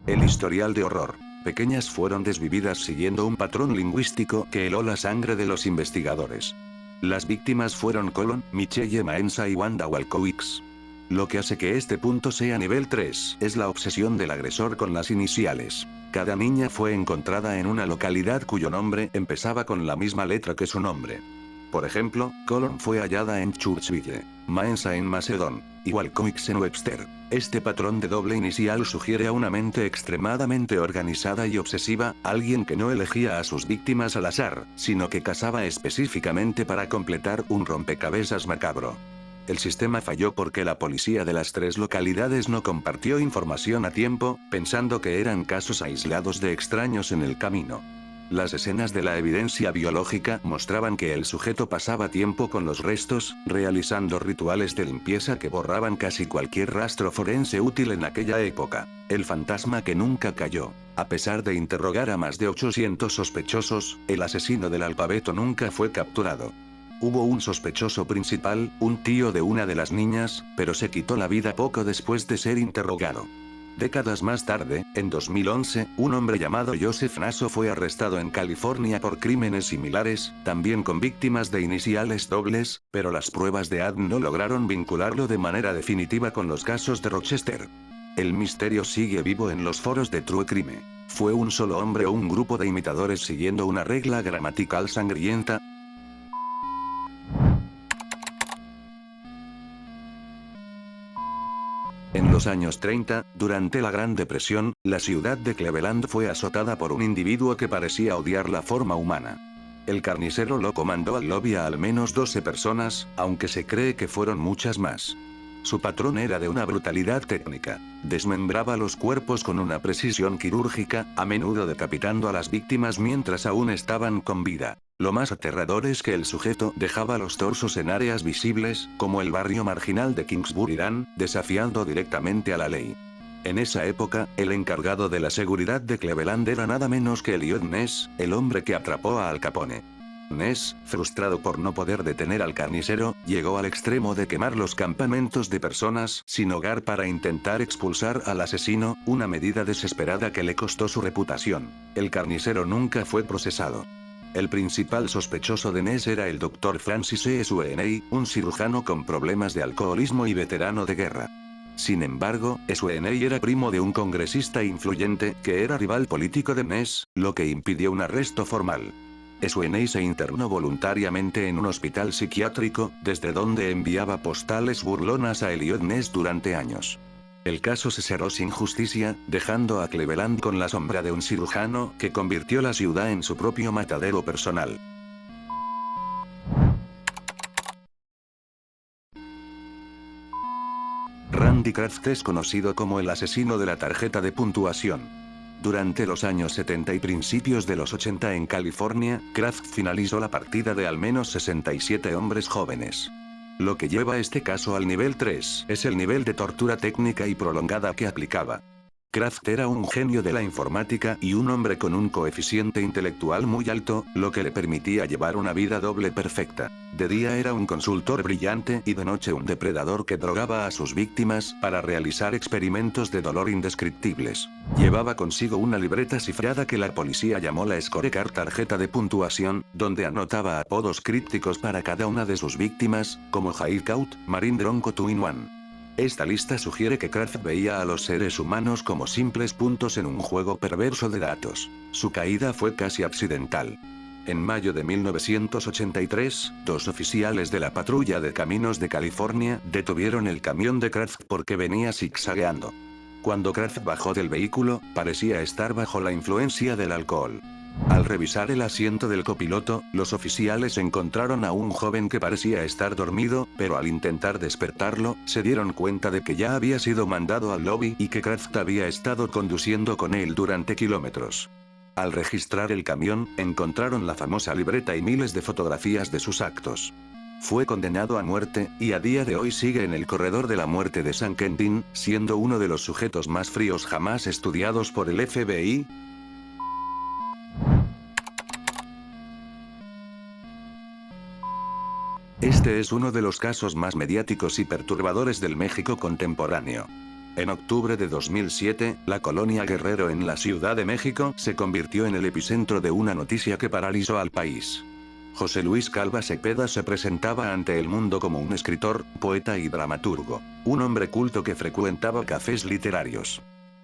El historial de horror. Pequeñas fueron desvividas siguiendo un patrón lingüístico que heló la sangre de los investigadores. Las víctimas fueron Michelle Maenza y Wanda Walkowicz. Lo que hace que este punto sea nivel 3 es la obsesión del agresor con las iniciales. Cada niña fue encontrada en una localidad cuyo nombre empezaba con la misma letra que su nombre. Por ejemplo, fue hallada en Churchville, Maenza en Macedon, y Walkowicz en Webster. Este patrón de doble inicial sugiere a una mente extremadamente organizada y obsesiva, alguien que no elegía a sus víctimas al azar, sino que cazaba específicamente para completar un rompecabezas macabro. El sistema falló porque la policía de las 3 localidades no compartió información a tiempo, pensando que eran casos aislados de extraños en el camino. Las escenas de la evidencia biológica mostraban que el sujeto pasaba tiempo con los restos, realizando rituales de limpieza que borraban casi cualquier rastro forense útil en aquella época. El fantasma que nunca cayó. A pesar de interrogar a más de 800 sospechosos, el asesino del alfabeto nunca fue capturado. Hubo un sospechoso principal, un tío de una de las niñas, pero se quitó la vida poco después de ser interrogado. Décadas más tarde, en 2011, un hombre llamado Joseph Nasso fue arrestado en California por crímenes similares, también con víctimas de iniciales dobles, pero las pruebas de ADN no lograron vincularlo de manera definitiva con los casos de Rochester. El misterio sigue vivo en los foros de True Crime. ¿Fue un solo hombre o un grupo de imitadores siguiendo una regla gramatical sangrienta? En los años 30, durante la Gran Depresión, la ciudad de Cleveland fue azotada por un individuo que parecía odiar la forma humana. El carnicero loco mandó al lobby a al menos 12 personas, aunque se cree que fueron muchas más. Su patrón era de una brutalidad técnica. Desmembraba los cuerpos con una precisión quirúrgica, a menudo decapitando a las víctimas mientras aún estaban con vida. Lo más aterrador es que el sujeto dejaba los torsos en áreas visibles, como el barrio marginal de Kingsbury, Irán, desafiando directamente a la ley. En esa época, el encargado de la seguridad de Cleveland era nada menos que Elliot Ness, el hombre que atrapó a Al Capone. Ness, frustrado por no poder detener al carnicero, llegó al extremo de quemar los campamentos de personas sin hogar para intentar expulsar al asesino, una medida desesperada que le costó su reputación. El carnicero nunca fue procesado. El principal sospechoso de Ness era el Dr. Francis E. Sweeney, un cirujano con problemas de alcoholismo y veterano de guerra. Sin embargo, Sweeney era primo de un congresista influyente que era rival político de Ness, lo que impidió un arresto formal. Sweeney se internó voluntariamente en un hospital psiquiátrico, desde donde enviaba postales burlonas a Elliot Ness durante años. El caso se cerró sin justicia, dejando a Cleveland con la sombra de un cirujano que convirtió la ciudad en su propio matadero personal. Randy Kraft es conocido como el asesino de la tarjeta de puntuación. Durante los años 70 y principios de los 80 en California, Kraft finalizó la partida de al menos 67 hombres jóvenes. Lo que lleva este caso al nivel 3 es el nivel de tortura técnica y prolongada que aplicaba. Kraft era un genio de la informática y un hombre con un coeficiente intelectual muy alto, lo que le permitía llevar una vida doble perfecta. De día era un consultor brillante y de noche un depredador que drogaba a sus víctimas para realizar experimentos de dolor indescriptibles. Llevaba consigo una libreta cifrada que la policía llamó la Scorecard, tarjeta de puntuación, donde anotaba apodos crípticos para cada una de sus víctimas, como Hideout, Marine Bronco 2-in-1. Esta lista sugiere que Kraft veía a los seres humanos como simples puntos en un juego perverso de datos. Su caída fue casi accidental. En mayo de 1983, 2 oficiales de la patrulla de caminos de California detuvieron el camión de Kraft porque venía zigzagueando. Cuando Kraft bajó del vehículo, parecía estar bajo la influencia del alcohol. Al revisar el asiento del copiloto, los oficiales encontraron a un joven que parecía estar dormido, pero al intentar despertarlo, se dieron cuenta de que ya había sido mandado al lobby y que Kraft había estado conduciendo con él durante kilómetros. Al registrar el camión, encontraron la famosa libreta y miles de fotografías de sus actos. Fue condenado a muerte, y a día de hoy sigue en el corredor de la muerte de San Quentin, siendo uno de los sujetos más fríos jamás estudiados por el FBI. Este es uno de los casos más mediáticos y perturbadores del México contemporáneo. En octubre de 2007, la colonia Guerrero en la Ciudad de México se convirtió en el epicentro de una noticia que paralizó al país. José Luis Calva Cepeda se presentaba ante el mundo como un escritor, poeta y dramaturgo, un hombre culto que frecuentaba cafés literarios.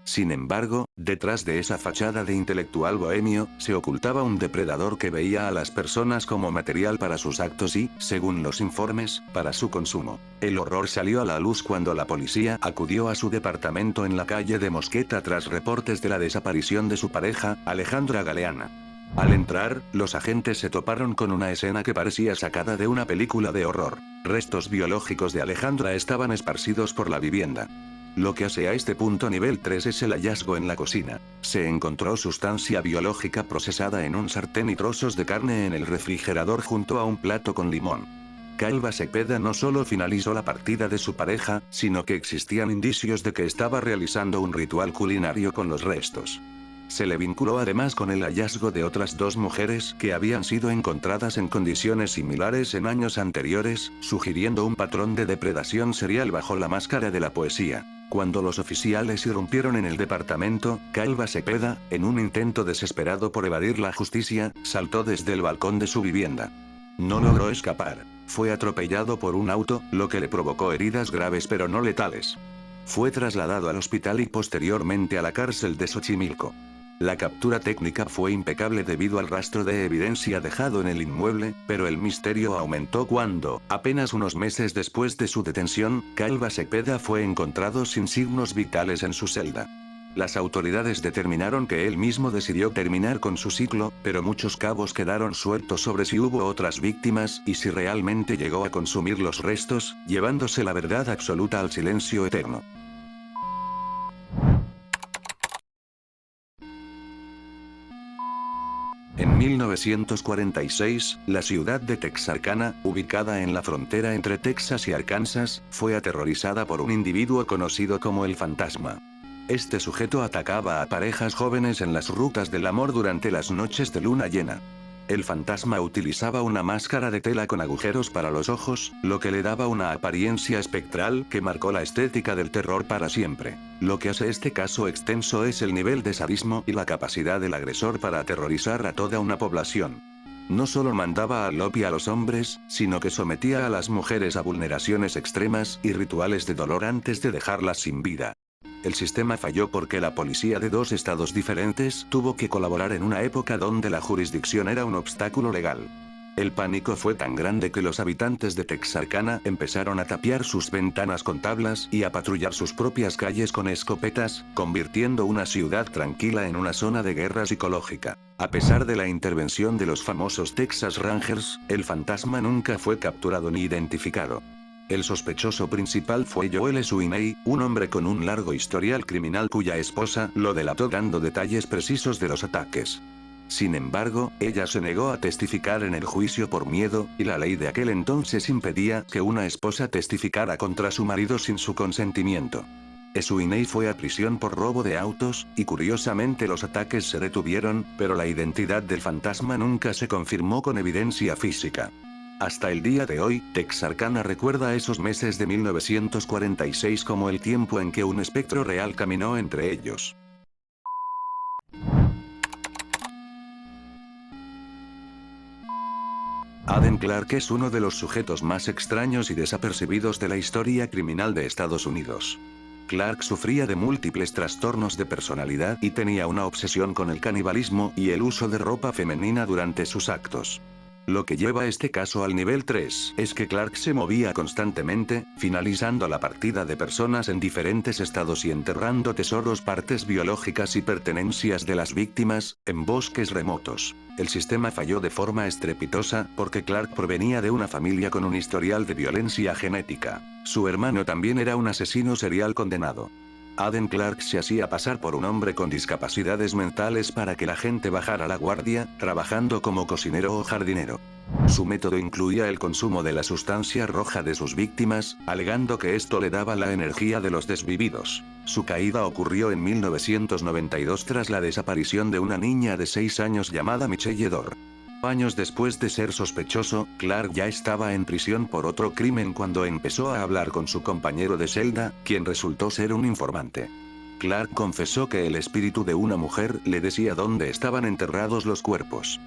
Sin embargo, detrás de esa fachada de intelectual bohemio, se ocultaba un depredador que veía a las personas como material para sus actos y, según los informes, para su consumo. El horror salió a la luz cuando la policía acudió a su departamento en la calle de Mosqueta tras reportes de la desaparición de su pareja, Alejandra Galeana. Al entrar, los agentes se toparon con una escena que parecía sacada de una película de horror. Restos biológicos de Alejandra estaban esparcidos por la vivienda. Lo que hace a este punto nivel 3 es el hallazgo en la cocina. Se encontró sustancia biológica procesada en un sartén y trozos de carne en el refrigerador junto a un plato con limón. Calva Cepeda no solo finalizó la partida de su pareja, sino que existían indicios de que estaba realizando un ritual culinario con los restos. Se le vinculó además con el hallazgo de otras dos mujeres que habían sido encontradas en condiciones similares en años anteriores, sugiriendo un patrón de depredación serial bajo la máscara de la poesía. Cuando los oficiales irrumpieron en el departamento, Calva Cepeda, en un intento desesperado por evadir la justicia, saltó desde el balcón de su vivienda. No logró escapar. Fue atropellado por un auto, lo que le provocó heridas graves pero no letales. Fue trasladado al hospital y posteriormente a la cárcel de Xochimilco. La captura técnica fue impecable debido al rastro de evidencia dejado en el inmueble, pero el misterio aumentó cuando, apenas unos meses después de su detención, Calva Cepeda fue encontrado sin signos vitales en su celda. Las autoridades determinaron que él mismo decidió terminar con su ciclo, pero muchos cabos quedaron sueltos sobre si hubo otras víctimas y si realmente llegó a consumir los restos, llevándose la verdad absoluta al silencio eterno. En 1946, la ciudad de Texarkana, ubicada en la frontera entre Texas y Arkansas, fue aterrorizada por un individuo conocido como el Fantasma. Este sujeto atacaba a parejas jóvenes en las rutas del amor durante las noches de luna llena. El fantasma utilizaba una máscara de tela con agujeros para los ojos, lo que le daba una apariencia espectral que marcó la estética del terror para siempre. Lo que hace este caso extenso es el nivel de sadismo y la capacidad del agresor para aterrorizar a toda una población. No solo mandaba al lopi a los hombres, sino que sometía a las mujeres a vulneraciones extremas y rituales de dolor antes de dejarlas sin vida. El sistema falló porque la policía de dos estados diferentes tuvo que colaborar en una época donde la jurisdicción era un obstáculo legal. El pánico fue tan grande que los habitantes de Texarkana empezaron a tapiar sus ventanas con tablas y a patrullar sus propias calles con escopetas, convirtiendo una ciudad tranquila en una zona de guerra psicológica. A pesar de la intervención de los famosos Texas Rangers, el fantasma nunca fue capturado ni identificado. El sospechoso principal fue Joel Sweeney, un hombre con un largo historial criminal cuya esposa lo delató dando detalles precisos de los ataques. Sin embargo, ella se negó a testificar en el juicio por miedo, y la ley de aquel entonces impedía que una esposa testificara contra su marido sin su consentimiento. Sweeney fue a prisión por robo de autos, y curiosamente los ataques se detuvieron, pero la identidad del fantasma nunca se confirmó con evidencia física. Hasta el día de hoy, Texarkana recuerda esos meses de 1946 como el tiempo en que un espectro real caminó entre ellos. Aden Clark es uno de los sujetos más extraños y desapercibidos de la historia criminal de Estados Unidos. Clark sufría de múltiples trastornos de personalidad y tenía una obsesión con el canibalismo y el uso de ropa femenina durante sus actos. Lo que lleva este caso al nivel 3 es que Clark se movía constantemente, finalizando la partida de personas en diferentes estados y enterrando tesoros, partes biológicas y pertenencias de las víctimas, en bosques remotos. El sistema falló de forma estrepitosa, porque Clark provenía de una familia con un historial de violencia genética. Su hermano también era un asesino serial condenado. Aden Clark se hacía pasar por un hombre con discapacidades mentales para que la gente bajara la guardia, trabajando como cocinero o jardinero. Su método incluía el consumo de la sustancia roja de sus víctimas, alegando que esto le daba la energía de los desvividos. Su caída ocurrió en 1992 tras la desaparición de una niña de 6 años llamada Michelle Dore. Años después de ser sospechoso, Clark ya estaba en prisión por otro crimen cuando empezó a hablar con su compañero de celda, quien resultó ser un informante. Clark confesó que el espíritu de una mujer le decía dónde estaban enterrados los cuerpos.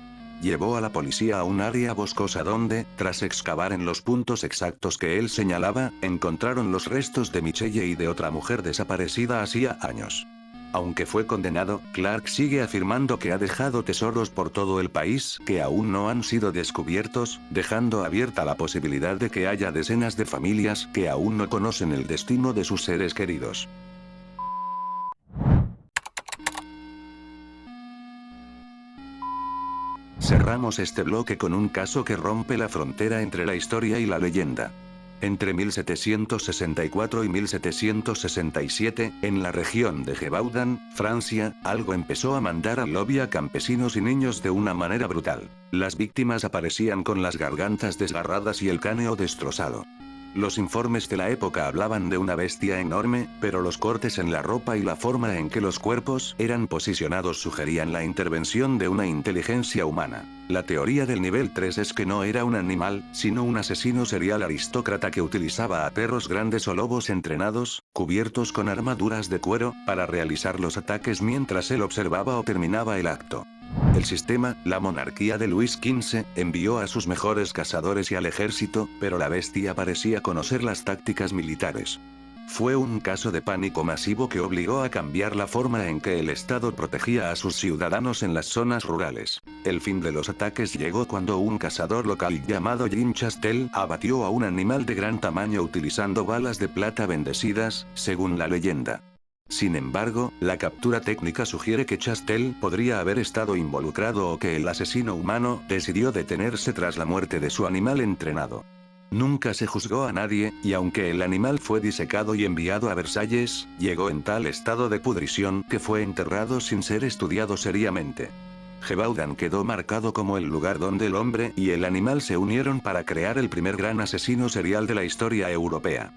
Llevó a la policía a un área boscosa donde, tras excavar en los puntos exactos que él señalaba, encontraron los restos de Michelle y de otra mujer desaparecida hacía años. Aunque fue condenado, Clark sigue afirmando que ha dejado tesoros por todo el país que aún no han sido descubiertos, dejando abierta la posibilidad de que haya decenas de familias que aún no conocen el destino de sus seres queridos. Cerramos este bloque con un caso que rompe la frontera entre la historia y la leyenda. Entre 1764 y 1767, en la región de Gévaudan, Francia, algo empezó a mandar al lobby a campesinos y niños de una manera brutal. Las víctimas aparecían con las gargantas desgarradas y el cráneo destrozado. Los informes de la época hablaban de una bestia enorme, pero los cortes en la ropa y la forma en que los cuerpos eran posicionados sugerían la intervención de una inteligencia humana. La teoría del nivel 3 es que no era un animal, sino un asesino serial aristócrata que utilizaba a perros grandes o lobos entrenados, cubiertos con armaduras de cuero, para realizar los ataques mientras él observaba o terminaba el acto. El sistema, la monarquía de Luis XV, envió a sus mejores cazadores y al ejército, pero la bestia parecía conocer las tácticas militares. Fue un caso de pánico masivo que obligó a cambiar la forma en que el Estado protegía a sus ciudadanos en las zonas rurales. El fin de los ataques llegó cuando un cazador local llamado Jean Chastel abatió a un animal de gran tamaño utilizando balas de plata bendecidas, según la leyenda. Sin embargo, la captura técnica sugiere que Chastel podría haber estado involucrado o que el asesino humano decidió detenerse tras la muerte de su animal entrenado. Nunca se juzgó a nadie, y aunque el animal fue disecado y enviado a Versalles, llegó en tal estado de pudrición que fue enterrado sin ser estudiado seriamente. Gévaudan quedó marcado como el lugar donde el hombre y el animal se unieron para crear el primer gran asesino serial de la historia europea.